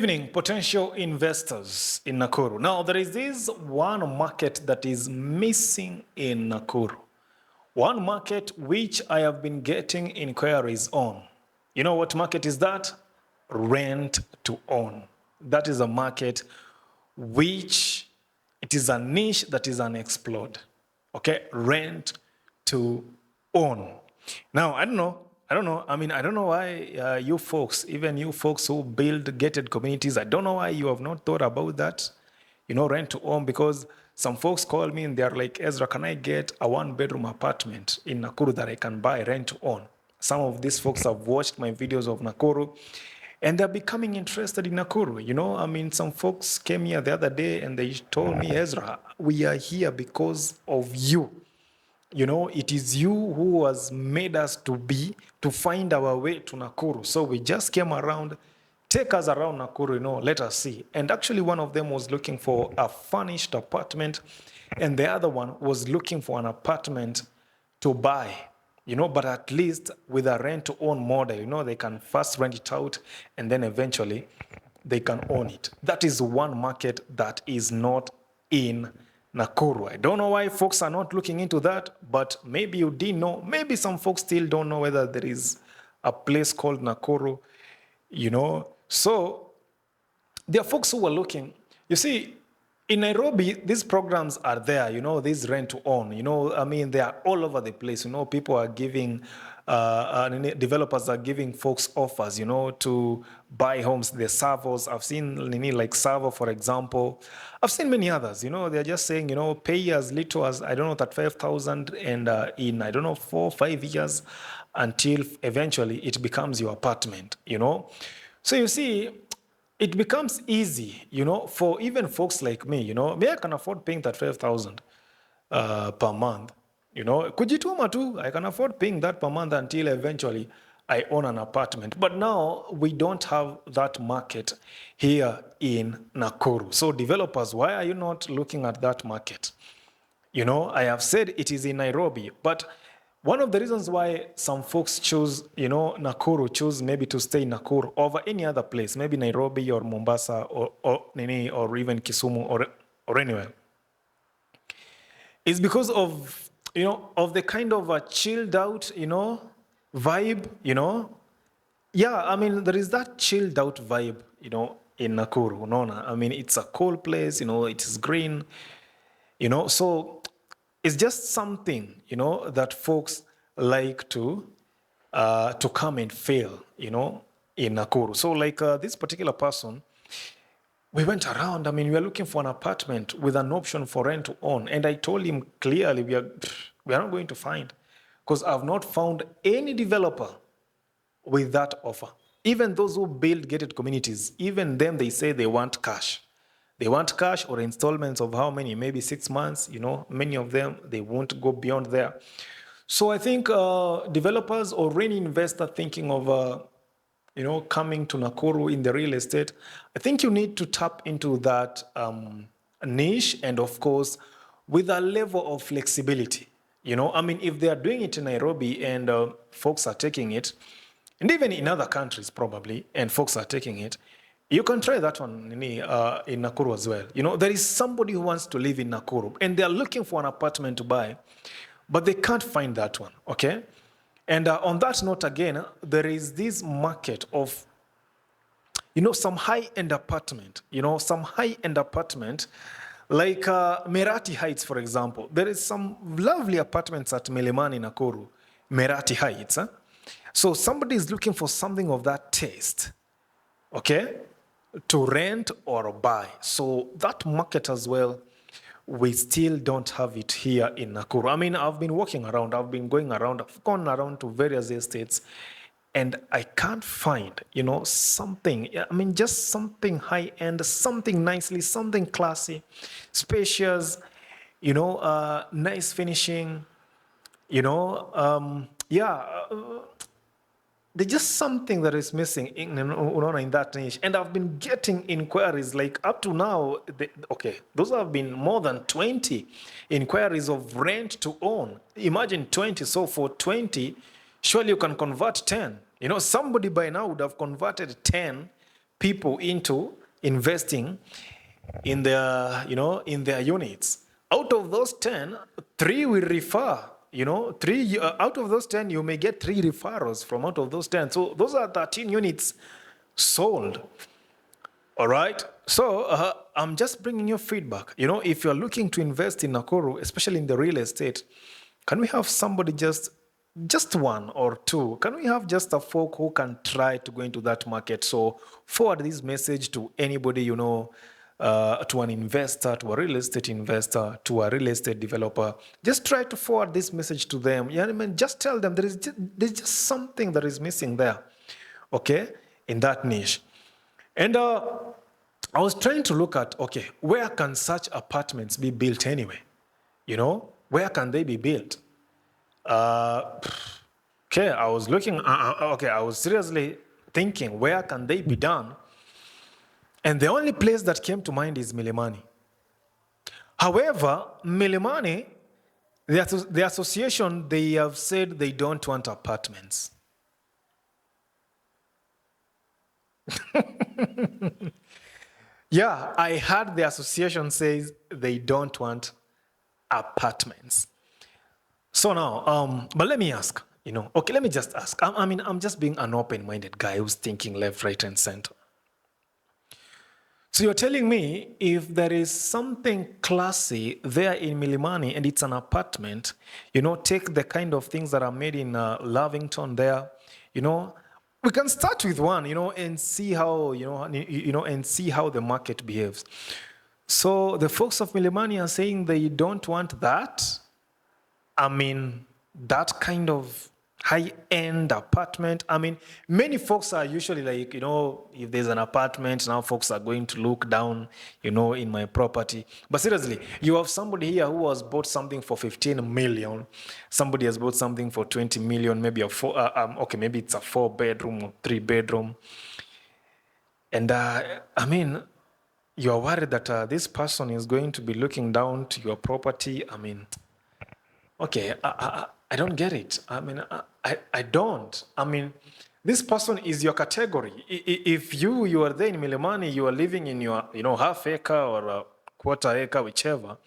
evening, potential investors in Nakuru. Now, there is this one market that is missing in Nakuru. One market which I have been getting inquiries on. You know what market is that? Rent to own. That is a market which it is a niche that is unexplored. Okay, rent to own. Now, I don't know. I mean, I don't know why you folks, even you folks who build gated communities, I don't know why you have not thought about that, rent to own, because some folks call me and they're like, Ezra, can I get a one-bedroom apartment in Nakuru that I can buy rent to own? Some of these folks have watched my videos of Nakuru and they're becoming interested in Nakuru. I mean, some folks came here the other day and they told me, Ezra, we are here because of you. It is you who has made us to find our way to Nakuru. So we just came around, take us around Nakuru, let us see. And actually one of them was looking for a furnished apartment and the other one was looking for an apartment to buy, but at least with a rent to own model, they can first rent it out and then eventually they can own it. That is one market that is not in Nakuru. I don't know why folks are not looking into that, but maybe you did know. Maybe some folks still don't know whether there is a place called Nakuru, So there are folks who are looking. You see, in Nairobi, these programs are there, these rent to own, I mean, they are all over the place. People are giving, developers are giving folks offers, to buy homes. The servos, I've seen like Servo, for example. I've seen many others, they're just saying, pay as little as, 35,000 and in, 4 or 5 years until eventually it becomes your apartment, So you see, it becomes easy, for even folks like me, me, I can afford paying that 5,000 per month, Kujituma too, I can afford paying that per month until eventually I own an apartment. But now we don't have that market here in Nakuru. So developers, why are you not looking at that market? I have said it is in Nairobi, but one of the reasons why some folks choose, Nakuru, choose maybe to stay in Nakuru over any other place, maybe Nairobi or Mombasa or even Kisumu or anywhere, is because of, of the kind of a chilled out, vibe, Yeah, I mean, there is that chilled out vibe, in Nakuru, I mean, it's a cold place, it is green, so it's just something, that folks like to come and feel, in Nakuru. So like this particular person, we went around, I mean, we are looking for an apartment with an option for rent to own. And I told him clearly, we are not going to find, because I've not found any developer with that offer. Even those who build gated communities, even them, they say they want cash. They want cash or installments of how many? Maybe 6 months, many of them, they won't go beyond there. So I think developers or any investor thinking of, coming to Nakuru in the real estate, I think you need to tap into that niche and of course, with a level of flexibility. I mean, if they are doing it in Nairobi and folks are taking it, and even in other countries probably, and folks are taking it, you can try that one in Nakuru as well. There is somebody who wants to live in Nakuru and they are looking for an apartment to buy, but they can't find that one, okay? And on that note, again, there is this market of, some high-end apartment, like Merati Heights, for example. There is some lovely apartments at Milimani Nakuru, Merati Heights. So somebody is looking for something of that taste, okay, to rent or buy. So that market as well, we still don't have it here in Nakuru. I mean, I've been walking around, I've been going around, I've gone around to various estates, and I can't find, something, I mean, just something high-end, something nicely, something classy, spacious, nice finishing, there's just something that is missing in that niche. And I've been getting inquiries like up to now, those have been more than 20 inquiries of rent to own. Imagine 20. So for 20, surely you can convert 10. Somebody by now would have converted 10 people into investing in their, in their units. Out of those 10, 3 will refer. Three out of those 10, you may get 3 referrals from out of those 10. So those are 13 units sold. All right. So I'm just bringing you feedback. If you're looking to invest in Nakuru, especially in the real estate, can we have somebody just 1 or 2? Can we have just a folk who can try to go into that market? So forward this message to anybody, to an investor, to a real estate investor, to a real estate developer. Just try to forward this message to them. Just tell them there's just something that is missing there, okay, in that niche. And I was trying to look at, okay, where can such apartments be built anyway? Where can they be built? Okay, I was looking, I was seriously thinking, where can they be done? And the only place that came to mind is Milimani. However, Milimani, the association, they have said they don't want apartments. Yeah, I heard the association says they don't want apartments. So now, but let me ask, okay, let me just ask. I'm just being an open-minded guy who's thinking left, right, and center. So you're telling me if there is something classy there in Milimani and it's an apartment, take the kind of things that are made in Lavington there, we can start with one, and see how, and see how the market behaves. So the folks of Milimani are saying they don't want that. That kind of high-end apartment. Many folks are usually like, if there's an apartment, now folks are going to look down, in my property. But seriously, you have somebody here who has bought something for 15 million. Somebody has bought something for 20 million, maybe maybe it's a 4-bedroom or 3-bedroom. And you're worried that this person is going to be looking down to your property. Okay, I don't get it. I don't. This person is your category. If you are there in Milimani, you are living in your, half acre or a quarter acre, whichever,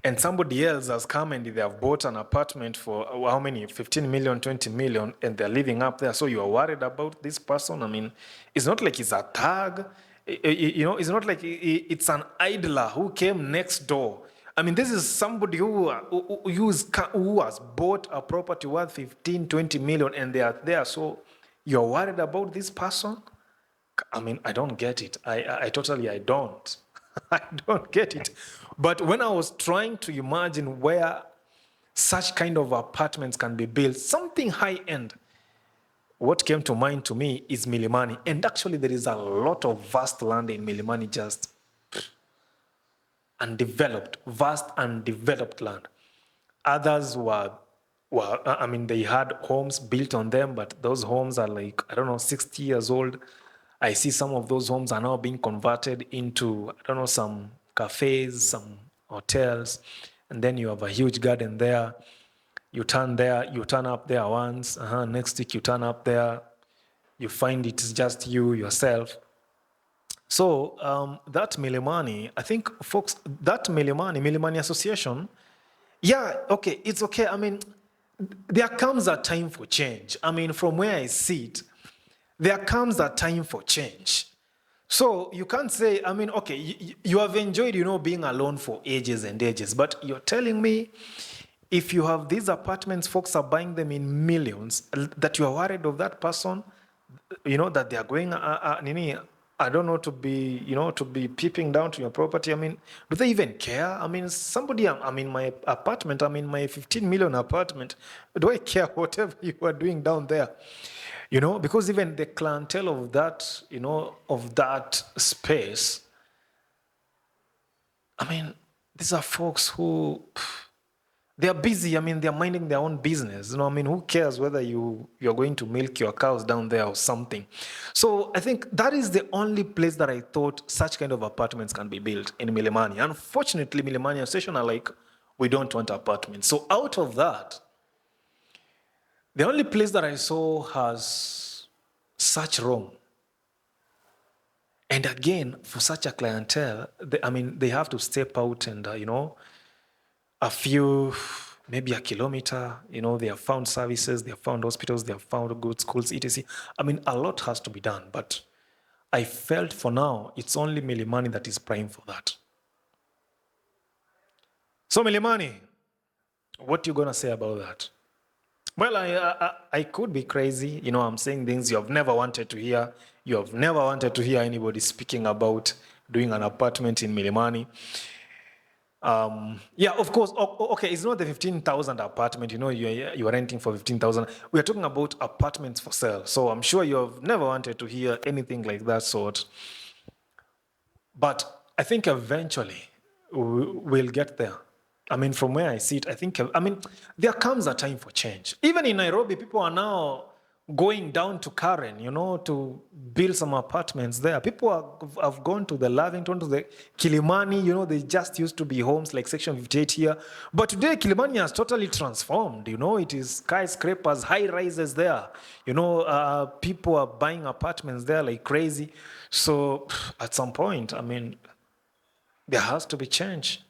and somebody else has come and they have bought an apartment for how many, 15 million, 20 million, and they're living up there. So you are worried about this person. It's not like it's a thug. It's not like it's an idler who came next door. This is somebody who has bought a property worth 15, 20 million and they are there. So you're worried about this person? I don't get it. I don't. I don't get it. But when I was trying to imagine where such kind of apartments can be built, something high-end, what came to mind to me is Milimani. And actually there is a lot of vast land in Milimani, just vast undeveloped land. Others they had homes built on them, but those homes are 60 years old. I see some of those homes are now being converted into, some cafes, some hotels, and then you have a huge garden there. You turn up there once, next week you turn up there, you find it's just yourself. So that Milimani, I think folks, that Milimani Association, yeah, okay, it's okay. There comes a time for change. From where I sit, there comes a time for change. So you can't say, okay, you have enjoyed, being alone for ages and ages, but you're telling me if you have these apartments, folks are buying them in millions, that you are worried of that person, that they are going, I don't know, to be peeping down to your property. Do they even care? Somebody, I'm in my apartment, I'm in my 15 million apartment. Do I care whatever you are doing down there? Because even the clientele of that, of that space, these are folks who, they are busy. They're minding their own business. Who cares whether you're going to milk your cows down there or something? So I think that is the only place that I thought such kind of apartments can be built in Milimani. Unfortunately, Milimani Association are like, we don't want apartments. So out of that, the only place that I saw has such room And again, for such a clientele, they have to step out and, a few, maybe a kilometer, they have found services, they have found hospitals, they have found good schools, etc. A lot has to be done. But I felt for now, it's only Milimani that is prime for that. So Milimani, what you going to say about that? Well, I could be crazy. I'm saying things you have never wanted to hear. You have never wanted to hear anybody speaking about doing an apartment in Milimani. Yeah, of course. Okay, it's not the 15,000 apartment. You are renting for 15,000. We are talking about apartments for sale. So I'm sure you have never wanted to hear anything like that sort. But I think eventually we'll get there. From where I sit, there comes a time for change. Even in Nairobi, people are now going down to Karen, to build some apartments there. People have gone to the Lavington, to the Kilimani, they just used to be homes like Section 58 here. But today, Kilimani has totally transformed, it is skyscrapers, high rises there. People are buying apartments there like crazy. So at some point, there has to be change.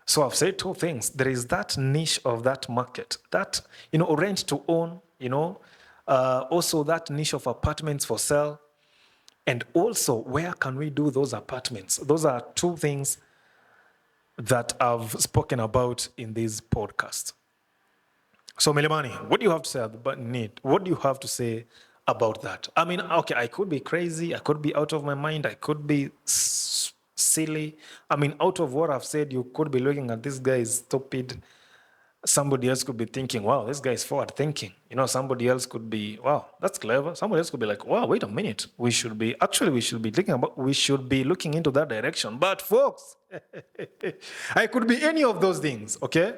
So I've said two things. There is that niche of that market, that, rent to own, also that niche of apartments for sale. And also, where can we do those apartments? Those are two things that I've spoken about in this podcast. So Milimani, what do you have to say about need? What do you have to say about that? Okay, I could be crazy. I could be out of my mind. I could be silly. Out of what I've said, you could be looking at this guy is stupid. Somebody else could be thinking, wow, this guy is forward thinking. Somebody else could be, wow, that's clever. Somebody else could be like, wow, wait a minute. We should be looking into that direction. But folks, I could be any of those things, okay?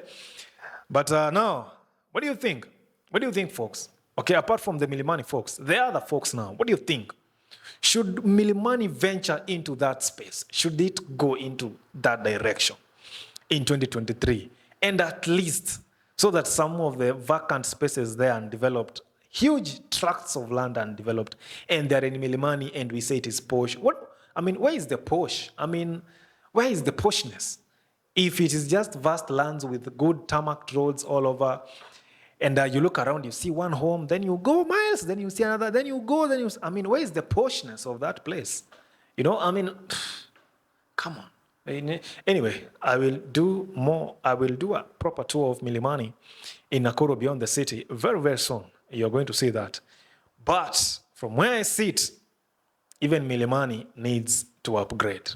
But now, what do you think? What do you think, folks? Okay, apart from the Milimani folks, the other folks now, what do you think? Should Milimani venture into that space? Should it go into that direction in 2023? And at least so that some of the vacant spaces there are developed, huge tracts of land are developed, and they're in Milimani, and we say it is posh. Where is the posh? Where is the poshness? If it is just vast lands with good tarmac roads all over, and you look around, you see one home, then you go miles, then you see another, then you go, then you... where is the poshness of that place? Come on. Anyway, I will do a proper tour of Milimani in Nakuru beyond the city very, very soon. You're going to see that. But from where I sit, even Milimani needs to upgrade.